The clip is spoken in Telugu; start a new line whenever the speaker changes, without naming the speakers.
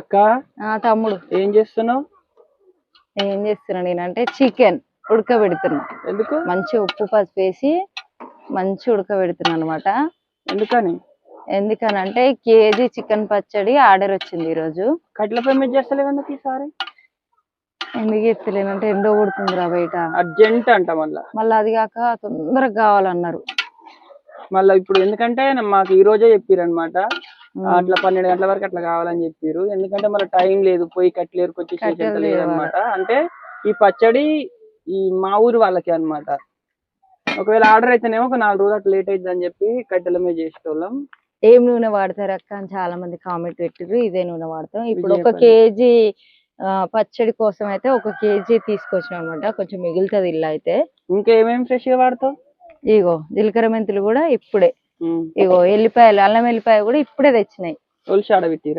అక్క
తమ్ముడు
ఏం చేస్తున్నావు?
నేనంటే చికెన్ ఉడకబెడుతున్నా.
ఎందుకు?
మంచి ఉప్పు పసుపు వేసి మంచి ఉడకబెడుతున్నా అనమాట. ఎందుకనంటే కేజీ చికెన్ పచ్చడి ఆర్డర్ వచ్చింది ఈ రోజు.
కట్ల పై మీద చేస్తలేవు ఎందుకు ఈసారి?
ఎందుకు ఎత్తలేనంటే ఎండో కొడుతుందిరా బయట,
అర్జెంట్ అంట. మళ్ళీ
అది కాక తొందరగా కావాలన్నారు.
మళ్ళీ ఇప్పుడు ఎందుకంటే మాకు ఈ రోజే చెప్పారు అనమాట, అట్లా 12 గంటల వరకు అట్లా కావాలని చెప్పారు. ఎందుకంటే మళ్ళీ టైం లేదు, పోయి కట్లేరుకొచ్చి లేదనమాట. అంటే ఈ పచ్చడి ఈ మా ఊరు వాళ్ళకి అన్నమాట. ఒకవేళ ఆర్డర్ అయితేనేమో ఒక 4 రోజులు అట్లా లేట్ అవుతుంది అని చెప్పి కట్టెల మీద చేసేటోళ్ళం.
ఏం నూనె వాడతారు అక్క అని చాలా మంది కామెంట్ పెట్టారు. ఇదే నూనె వాడతాం. ఇప్పుడు 1 కేజీ పచ్చడి కోసం అయితే 1 కేజీ తీసుకొచ్చాం అనమాట. కొంచెం మిగులుతుంది ఇల్లు అయితే.
ఇంకా ఏమేమి ఫ్రెష్ గా వాడతావు?
ఇగో జీలకర్ర మెంతులు కూడా ఇప్పుడే, ఇగో ఎల్లిపాయలు, అల్లం ఎల్లిపాయ కూడా ఇప్పుడే తెచ్చినాయి.
ఒలిసి ఆడబెట్టిరా?